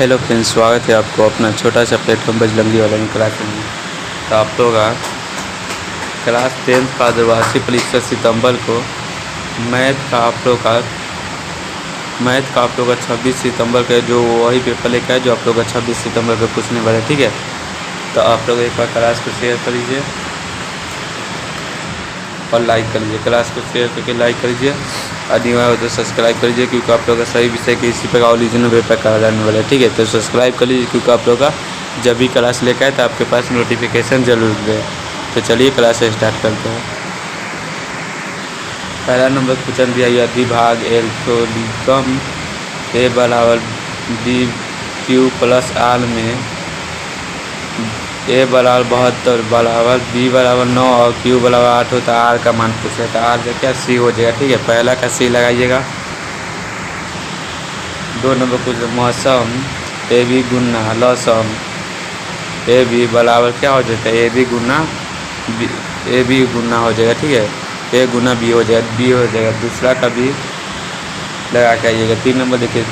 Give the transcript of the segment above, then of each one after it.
Hello friends, स्वागत है आपको अपना छोटा सा प्लेटफॉर्म बजरंगी वाला क्लास में। तो आप लोग क्लास 10 का द्विभाषी परीक्षा सितंबर को मैथ का आप लोग का 26 सितंबर का जो वही पेपर लेकर है जो आप लोग का 26 सितंबर को पूछने वाले, ठीक है। तो आप लोग एक बार क्लास को शेयर कर लीजिए और लाइक कर लीजिए। क्लास को शेयर करके लाइक कर लीजिए, अनिवार्य हो तो सब्सक्राइब कर लीजिए, क्योंकि आप लोग का सही विषय के इसी प्रकार ओरिजिनल पेपर करा जाने वाला है, ठीक है। तो सब्सक्राइब कर लीजिए, क्योंकि आप लोग का जब भी क्लास लेकर आए तो आपके पास नोटिफिकेशन जरूर दे। तो चलिए क्लास स्टार्ट करते हैं। पहला नंबर क्वेश्चन दिया यदि भाग एल्गोरिथम ए बराबर बी क्यू प्लस आर में ए बराबर 72 बराबर बी बराबर 9 और क्यू बराबर 8 हो तो आर का मान पूछे। तो आर का क्या सी हो जाएगा, ठीक है। पहला का सी लगाइएगा। 2 नंबर कुछ मौसम A B Guna लौसम A B बराबर क्या हो जाता है, ए बी गुना हो जाएगा, ठीक है। ए गुना बी हो जाएगा, बी हो जाएगा। दूसरा का भी लगा के आइएगा। 3 नंबर देखिए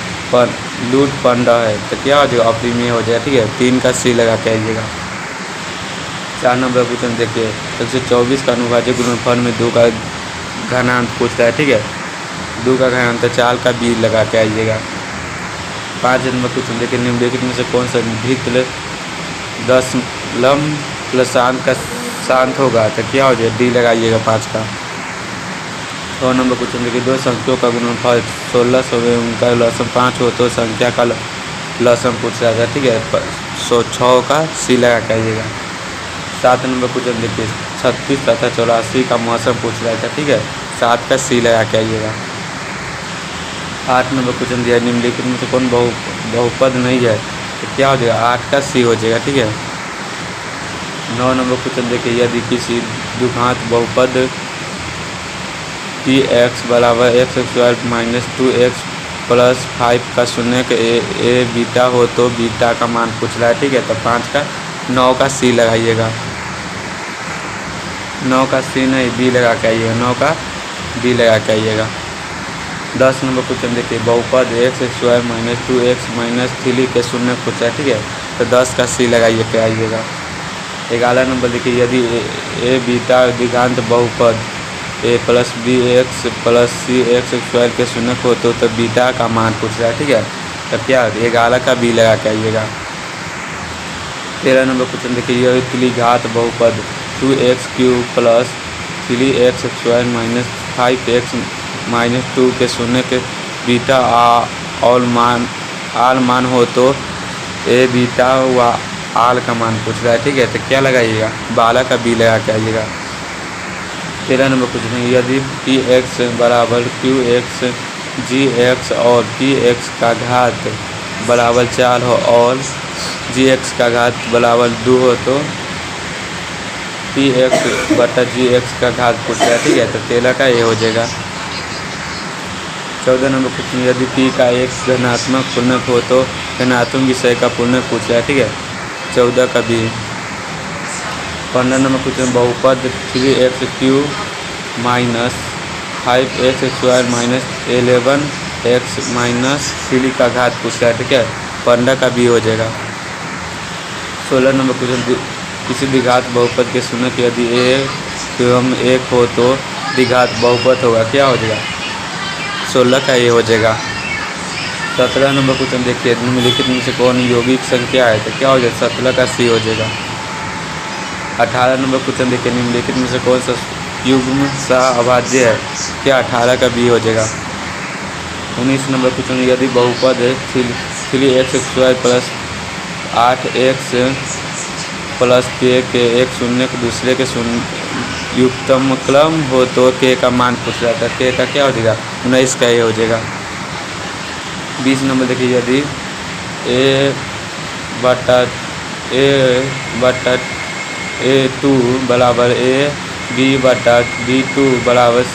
लूट पंडा है तो क्या हो जाएगा, अपनी में हो जाएगा, ठीक है। 3 का सी लगा के आइएगा। 4 नंबर क्वेश्चन देखिए 124 का अनुभाज्य गुणनफल में 2 का घनांक पूछ रहा है, ठीक है। 2 का घनांक तो 4 का बी लगा के आइएगा। 5 नंबर क्वेश्चन देखिए निम्नलिखित में से कौन सा भिन्न 10 लम प्लस शांत का शांत होगा तो क्या हो जाएगा, डी लगाइएगा 5 का। 6 नंबर क्वेश्चन देखिए 2 संख्याओं का गुणनफल 1600 में उनका लसम 5 हो तो संख्या का लसम पूछ रहा था, ठीक है। 106 का सी लगा के आइएगा। 7 नंबर क्वेश्चन देखिए 36 तथा 84 का मौसम पूछ रहा था, ठीक है। 7 का सी लगा के आइएगा। 8 नंबर क्वेश्चन दिया निम्नलिखित में से कौन बहुपद नहीं है तो क्या हो जाएगा, 8 का सी हो जाएगा, ठीक है। 9 नंबर क्वेश्चन देखिए यदि किसी द्विघात बहुपद x बराबर x² माइनस 2x प्लस 5 का शून्य के ए बीटा हो तो बीटा का मान पूछ रहा है, ठीक है। तो 5 का 9 का सी लगाइएगा। 9 का सी नहीं बी लगा के आइएगा, 9 का बी लगा के आइएगा। 10 नंबर क्वेश्चन देखिए बहुपद x² माइनस 2x माइनस 3 के शून्य पूछा है, ठीक है। तो 10 का सी लगाइए के आइएगा। 11 नंबर देखिए यदि ए बीटा द्विघात बहुपद ए प्लस बी एक्स प्लस सी x² के शून्य हो तो बीटा का मान पूछ रहा है, ठीक है। तो क्या 11 का बी लगा के आइएगा। 13 नंबर क्वेश्चन देखिए यदि त्रिघात बहुपद 2x³ plus 3x² minus 5x minus 2 के शून्य के बीटा और आल मान हो तो ए बीटा व आल का मान पूछ रहा है, ठीक है। तो क्या लगाइएगा, 12 का बी लगा के आइएगा। 13 नंबर क्वेश्चन यदि px बराबर qx gx और px का घात बराबर 4 हो और gx का घात बराबर 2 हो तो px बटा gx का घात पूछ रहा है, ठीक है। तो 13 का ये हो जाएगा। 14 नंबर क्वेश्चन यदि p का x धनात्मक पूर्णांक हो तो धनात्मक विषय का पूर्णांक पूछ रहा है, ठीक है। 14 का बी। 15 नंबर क्वेश्चन बहुपद 3x³ minus 5x² minus 11x minus 3 का घात पूछ रहा है, ठीक है। 15 का बी हो जाएगा। 16 नंबर क्वेश्चन किसी द्विघात बहुपद के शून्य यदि ए एवं 1 हो तो द्विघात बहुपद होगा, क्या हो जाएगा, 16 का ये हो जाएगा। 17 नंबर क्वेश्चन देखिए निम्नलिखित में से कौन यौगिक संख्या है तो क्या हो जाएगा, 17 का सी हो जाएगा। 18 नंबर क्वेश्चन देखिए निम्नलिखित में से कौन सा युग्म सह अभाज्य है, क्या 18 का बी हो जाएगा। 19 नंबर क्वेश्चन यदि बहुपद 3x² plus 8x plus k के एक शून्य के दूसरे के शून्य युग्मक्रम हो तो k का मान पूछ रहा था, k का क्या हो जाएगा, 19 का ये हो जाएगा। 20 नंबर देखिए यदि a बटा a2 बराबर a b बटा b2 बराबर c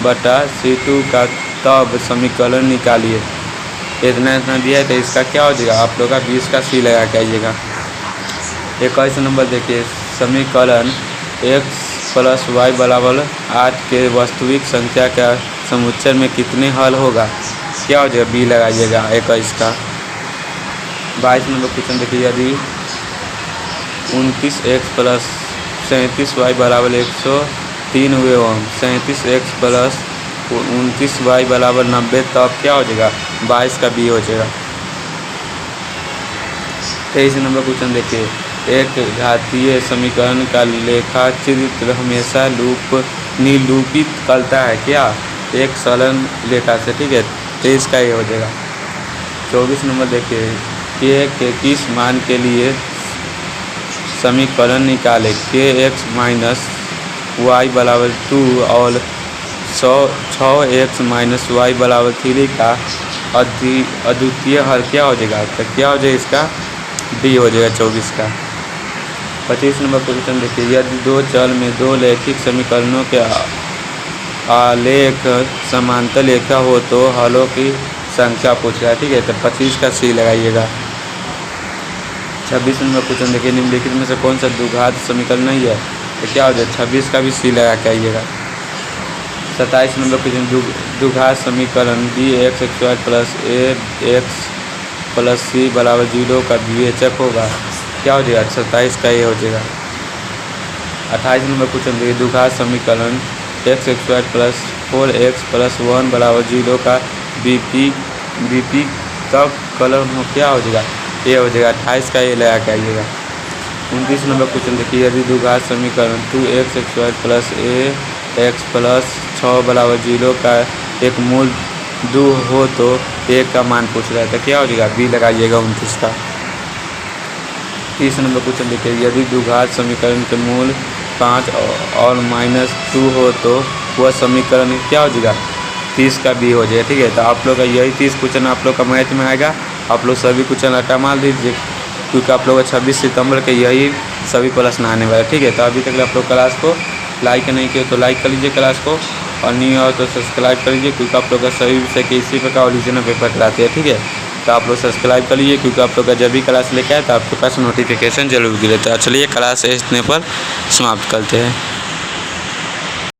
बटा c2 का तब समीकरण निकालिए। इतना दिया है तो इसका क्या हो जाएगा, आप लोग का 20 का सी लगा के आइएगा। 21 नंबर देखिए समीकरण x प्लस y बराबर 8 के वास्तविक संख्या का समुच्चय में कितने हल होगा, क्या हो जाएगा, बी लगाइएगा 21 का। 22 नंबर क्वेश्चन देखिए, यदि 29x प्लस 37y बराबर 103 हुए एवं 37x प्लस 29y बराबर 90, तब क्या हो जाएगा? 22 का बी हो जाएगा। 23 नंबर क्वेश्चन देखिए, एक घातीय समीकरण का लेखा चित्र हमेशा निरूपित करता है क्या? एक सरल लेखा से, ठीक है। 23 का ये हो जाएगा। 24 नंबर देखिए, के किस मान के लिए समीकरण निकाले? के एक्स माइनस वाई बराबर 2 और 6x माइनस वाई बराबर 3 का अद्वितीय हल क्या हो जाएगा? तो क्या हो जाएगा इसका? डी हो जाएगा 24 का। 25 नंबर क्वेश्चन देखिए, यदि दो चल में दो रैखिक समीकरणों के आलेख समांतर रेखा हो तो हलों की संख्या पूछ रहा है, ठीक है। तो 25 का सी लगाइएगा। 26 नंबर क्वेश्चन देखिए, निम्नलिखित में से कौन सा द्विघात समीकरण नहीं है? तो क्या हो जाएगा? 26 का भी सी लगा के आइएगा। 27 नंबर क्वेश्चन, द्विघात समीकरण बी एक्स स्क्वायर प्लस ए एक्स प्लस सी बराबर 0 का विवेचक होगा, क्या हो जाएगा? 27 का ये हो जाएगा। 28 नंबर क्वेश्चन देखिए, द्विघात समीकरण x square plus 4x plus 1 बराबर 0 का बीपी कब कलन हो, क्या हो जाएगा? ये हो जाएगा। 28 का ये लगा के आइएगा। 29 नंबर क्वेश्चन देखिए, यदि द्विघात समीकरण 2x स्क्वायर प्लस ए एक्स प्लस 6 बराबर 0 का एक मूल 2 हो तो एक का मान पूछ रहा है, तो क्या हो जाएगा? बी लगाइएगा 29 का। 30 नंबर क्वेश्चन देखिए, यदि द्विघात समीकरण के मूल 5 और -2 हो तो वह समीकरण क्या हो जाएगा? 30 का बी हो जाएगा, ठीक है। तो आप लोग का यही 30 क्वेश्चन आप लोग का मैथ में आएगा। आप लोग सभी क्वेश्चन अटा मार दीजिए, क्योंकि आप लोग 26 सितंबर के यही सभी प्रश्न आने वाले, ठीक है। तो अभी तक आप लोग क्लास को लाइक नहीं किए तो लाइक कर लीजिए क्लास को, और नहीं हो तो सब्सक्राइब कर लीजिए, क्योंकि आप लोग का सभी विषय के इसी प्रकार ओरिजिनल पेपर कराते हैं, ठीक है। तो आप लोग सब्सक्राइब कर लीजिए, क्योंकि आप लोग का जब भी क्लास लेके आए तो आपके पास नोटिफिकेशन जरूर गिरे। तो चलिए क्लास इतने पर समाप्त करते हैं।